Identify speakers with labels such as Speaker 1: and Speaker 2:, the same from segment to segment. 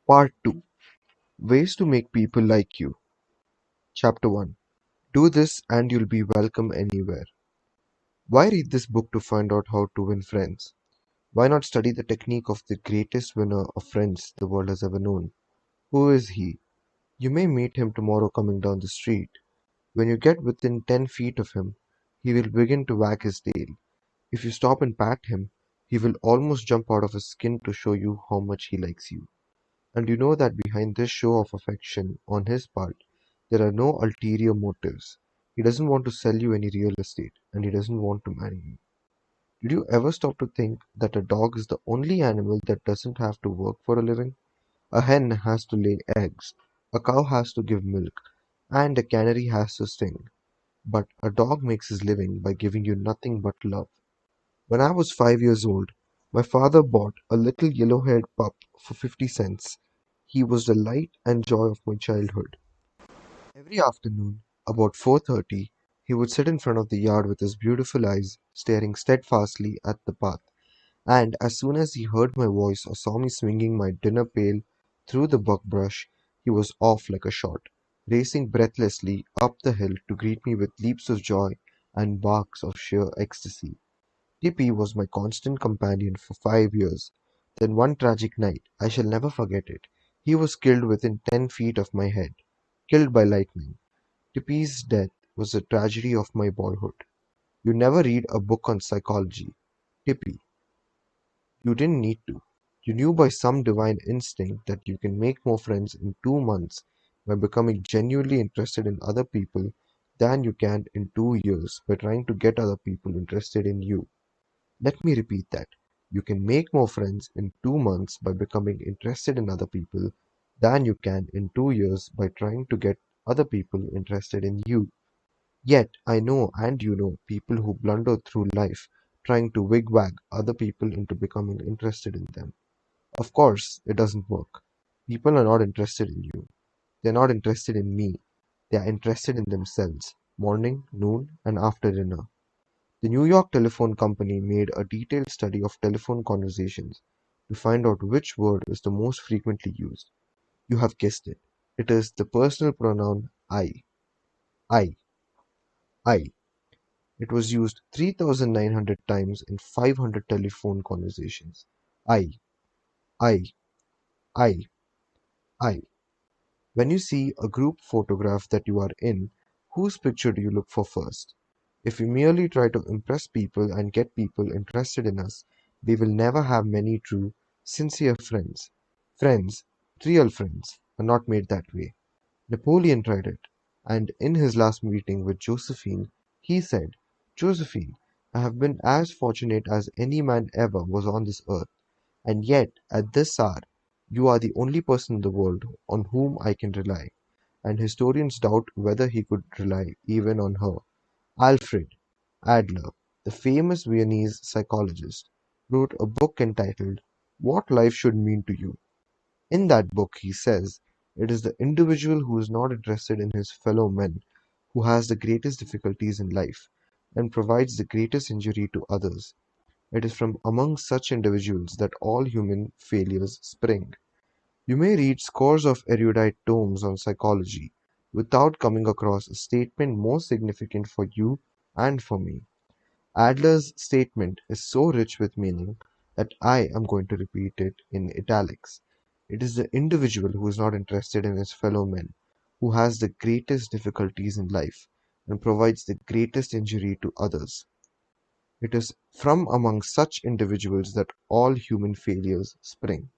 Speaker 1: Part 2: Ways to Make People Like You. Chapter 1: Do this and you'll be welcome anywhere. Why read this book to find out how to win friends? Why not study the technique of the greatest winner of friends the world has ever known? Who is he? You may meet him tomorrow coming down the street. When you get within 10 feet of him, he will begin to wag his tail. If you stop and pat him, he will almost jump out of his skin to show you how much he likes you. And you know that behind this show of affection on his part, there are no ulterior motives. He doesn't want to sell you any real estate, and he doesn't want to marry you. Did you ever stop to think that a dog is the only animal that doesn't have to work for a living? A hen has to lay eggs, a cow has to give milk, and a canary has to sing. But a dog makes his living by giving you nothing but love. When I was 5 years old, my father bought a little yellow-haired pup for 50 cents. He was the light and joy of my childhood. Every afternoon, about 4:30, he would sit in front of the yard with his beautiful eyes staring steadfastly at the path, and as soon as he heard my voice or saw me swinging my dinner pail through the buckbrush, he was off like a shot, racing breathlessly up the hill to greet me with leaps of joy and barks of sheer ecstasy. Tippy was my constant companion for 5 years. Then one tragic night, I shall never forget it, he was killed within 10 feet of my head, killed by lightning. Tippy's death was a tragedy of my boyhood. You never read a book on psychology. Tippy, you didn't need to. You knew by some divine instinct that you can make more friends in 2 months by becoming genuinely interested in other people than you can in 2 years by trying to get other people interested in you. Let me repeat that: you can make more friends in 2 months by becoming interested in other people than you can in 2 years by trying to get other people interested in you. Yet I know and you know people who blunder through life trying to wigwag other people into becoming interested in them. Of course, it doesn't work. People are not interested in you. They're not interested in me. They are interested in themselves, morning, noon, and after dinner. The New York Telephone Company made a detailed study of telephone conversations to find out which word is the most frequently used. You have guessed it. It is the personal pronoun I. I. I. It was used 3,900 times in 500 telephone conversations. I. I. I. I. When you see a group photograph that you are in, whose picture do you look for first? If we merely try to impress people and get people interested in us, we will never have many true, sincere friends. Friends, real friends, are not made that way. Napoleon tried it, and in his last meeting with Josephine, he said, "Josephine, I have been as fortunate as any man ever was on this earth, and yet at this hour you are the only person in the world on whom I can rely." And historians doubt whether he could rely even on her. Alfred Adler, the famous Viennese psychologist, wrote a book entitled What Life Should Mean to You. In that book, he says, it is the individual who is not interested in his fellow men who has the greatest difficulties in life and provides the greatest injury to others. It is from among such individuals that all human failures spring. You may read scores of erudite tomes on psychology without coming across a statement more significant for you and for me. Adler's statement is so rich with meaning that I am going to repeat it in italics. It is the individual who is not interested in his fellow men who has the greatest difficulties in life and provides the greatest injury to others. It is from among such individuals that all human failures spring.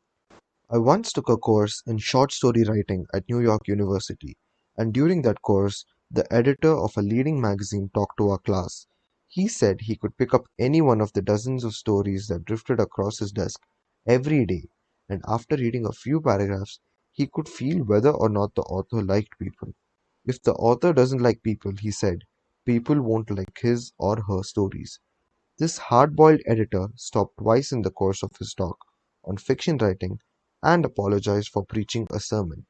Speaker 1: I once took a course in short story writing at New York University, and during that course, the editor of a leading magazine talked to our class. He said he could pick up any one of the dozens of stories that drifted across his desk every day, and after reading a few paragraphs, he could feel whether or not the author liked people. If the author doesn't like people, he said, people won't like his or her stories. This hard-boiled editor stopped twice in the course of his talk on fiction writing and apologized for preaching a sermon.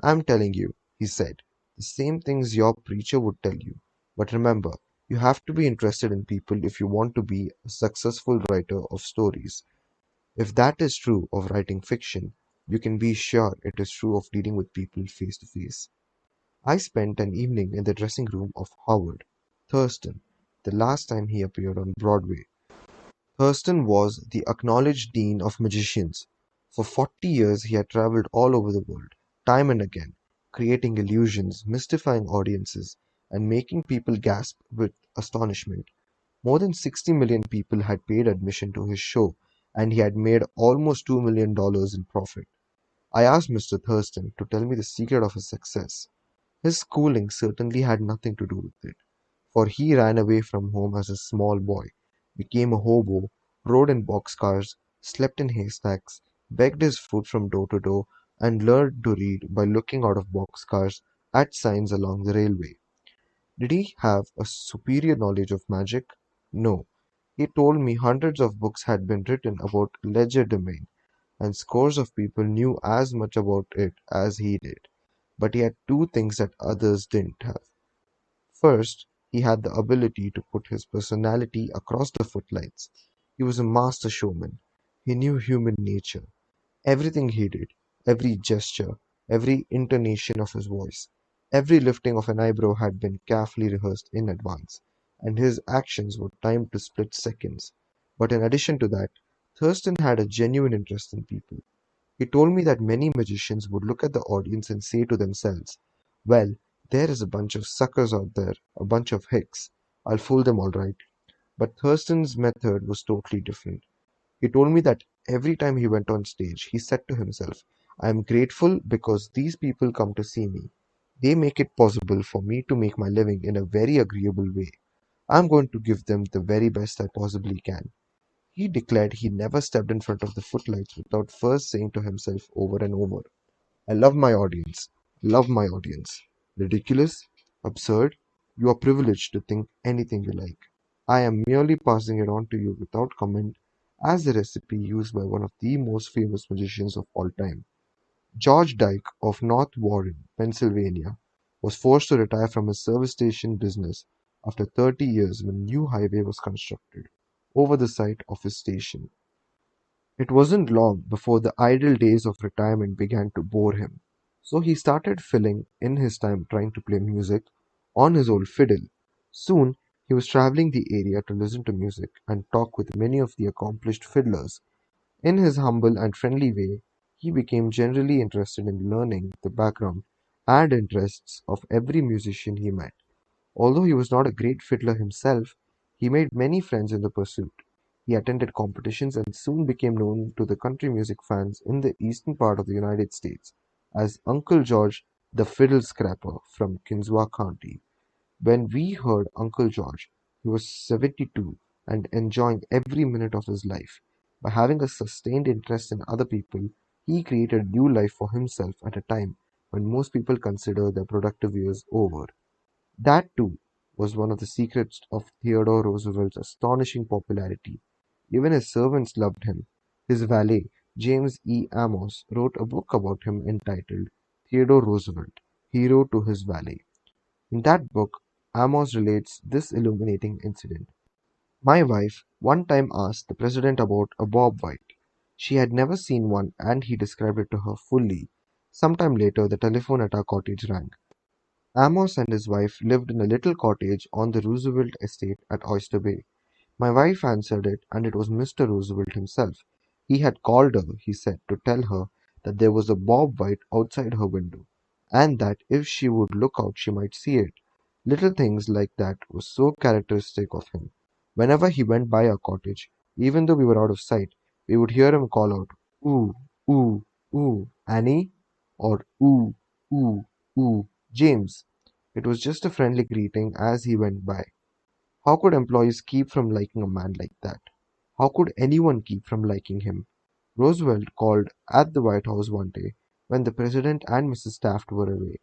Speaker 1: "I'm telling you," he said, "the same things your preacher would tell you. But remember, you have to be interested in people if you want to be a successful writer of stories. If that is true of writing fiction, You can be sure it is true of dealing with people face to face. I spent an evening in the dressing room of Howard Thurston the last time he appeared on Broadway. Thurston was the acknowledged dean of magicians. For 40 years he had traveled all over the world, time and again, creating illusions, mystifying audiences, and making people gasp with astonishment. More than 60 million people had paid admission to his show, and he had made almost $2 million in profit. I asked Mr. Thurston to tell me the secret of his success. His schooling certainly had nothing to do with it, for he ran away from home as a small boy, became a hobo, rode in boxcars, slept in haystacks, begged his food from door to door, and learned to read by looking out of boxcars at signs along the railway. Did he have a superior knowledge of magic? No. He told me hundreds of books had been written about legerdemain, and scores of people knew as much about it as he did. But he had two things that others didn't have. First, he had the ability to put his personality across the footlights. He was a master showman. He knew human nature. Everything he did, every gesture, every intonation of his voice, every lifting of an eyebrow had been carefully rehearsed in advance, and his actions were timed to split seconds. But in addition to that, Thurston had a genuine interest in people. He told me that many magicians would look at the audience and say to themselves, "Well, there is a bunch of suckers out there, a bunch of hicks. I'll fool them all right." But Thurston's method was totally different. He told me that every time he went on stage, he said to himself, "I am grateful because these people come to see me. They make it possible for me to make my living in a very agreeable way. I'm going to give them the very best I possibly can." He declared he never stepped in front of the footlights without first saying to himself over and over, "I love my audience. Love my audience." Ridiculous? Absurd? You are privileged to think anything you like. I am merely passing it on to you without comment as a recipe used by one of the most famous magicians of all time. George Dyke of North Warren, Pennsylvania, was forced to retire from his service station business after 30 years when a new highway was constructed over the site of his station. It wasn't long before the idle days of retirement began to bore him, so he started filling in his time trying to play music on his old fiddle. Soon he was traveling the area to listen to music and talk with many of the accomplished fiddlers. In his humble and friendly way, he became generally interested in learning the background and interests of every musician he met. Although he was not a great fiddler himself, he made many friends in the pursuit. He attended competitions and soon became known to the country music fans in the eastern part of the United States as Uncle George the Fiddle Scrapper from Kinzua County. When we heard Uncle George, he was 72 and enjoying every minute of his life. By having a sustained interest in other people, he created a new life for himself at a time when most people consider their productive years over. That, too, was one of the secrets of Theodore Roosevelt's astonishing popularity. Even his servants loved him. His valet, James E. Amos, wrote a book about him entitled Theodore Roosevelt, Hero to His Valet. In that book, Amos relates this illuminating incident. My wife one time asked the president about a bob white. She had never seen one and he described it to her fully. Sometime later, the telephone at our cottage rang. Amos and his wife lived in a little cottage on the Roosevelt estate at Oyster Bay. My wife answered it, and it was Mr. Roosevelt himself. He had called her, he said, to tell her that there was a bob white outside her window, and that if she would look out she might see it. Little things like that were so characteristic of him. Whenever he went by our cottage, even though we were out of sight, we would hear him call out, "Ooh, ooh, ooh, Annie," or "Ooh, ooh, ooh, James." It was just a friendly greeting as he went by. How could employees keep from liking a man like that? How could anyone keep from liking him? Roosevelt called at the White House one day when the President and Mrs. Taft were away.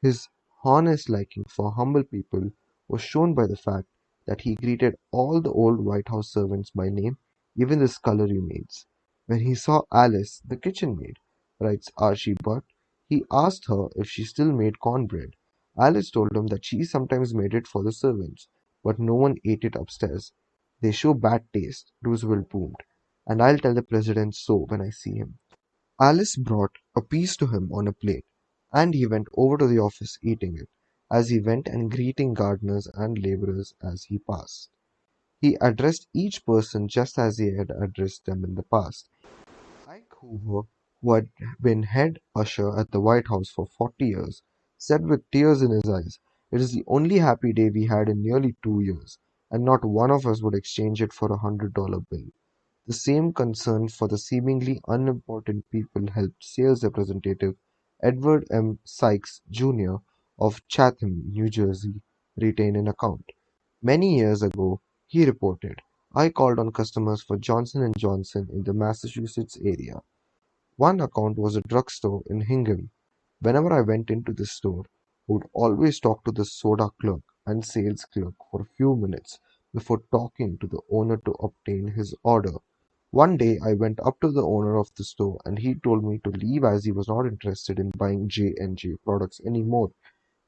Speaker 1: His honest liking for humble people was shown by the fact that he greeted all the old White House servants by name, even the scullery maids. When he saw Alice, the kitchen maid, writes Archie Butt, he asked her if she still made cornbread. Alice told him that she sometimes made it for the servants, but no one ate it upstairs. "They show bad taste," Roosevelt boomed, "and I'll tell the president so when I see him." Alice brought a piece to him on a plate, and he went over to the office eating it, as he went and greeting gardeners and labourers as he passed. He addressed each person just as he had addressed them in the past. Ike Hoover, who had been head usher at the White House for 40 years, said with tears in his eyes, "It is the only happy day we had in nearly 2 years, and not one of us would exchange it for $100 bill." The same concern for the seemingly unimportant people helped sales representative Edward M. Sykes, Jr. of Chatham, New Jersey, retain an account. Many years ago, he reported, "I called on customers for Johnson and Johnson in the Massachusetts area. One account was a drugstore in Hingham. Whenever I went into the store, I would always talk to the soda clerk and sales clerk for a few minutes before talking to the owner to obtain his order. One day I went up to the owner of the store and he told me to leave as he was not interested in buying J&J products anymore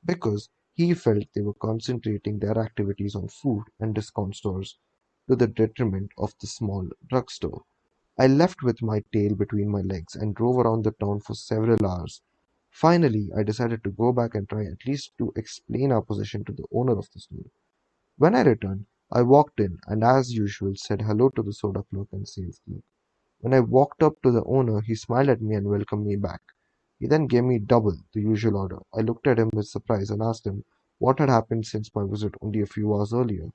Speaker 1: because he felt they were concentrating their activities on food and discount stores to the detriment of the small drugstore. I left with my tail between my legs and drove around the town for several hours. Finally, I decided to go back and try at least to explain our position to the owner of the store. When I returned, I walked in and, as usual, said hello to the soda clerk and sales clerk. When I walked up to the owner, he smiled at me and welcomed me back. He then gave me double the usual order. I looked at him with surprise and asked him what had happened since my visit only a few hours earlier.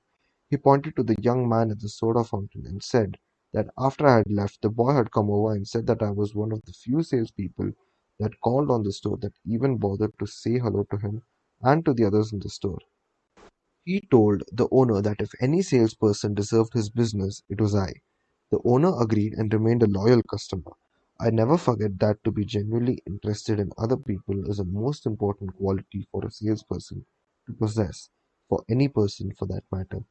Speaker 1: He pointed to the young man at the soda fountain and said that after I had left, the boy had come over and said that I was one of the few salespeople that called on the store that even bothered to say hello to him and to the others in the store. He told the owner that if any salesperson deserved his business, it was I. The owner agreed and remained a loyal customer. I never forget that to be genuinely interested in other people is a most important quality for a salesperson to possess, for any person for that matter.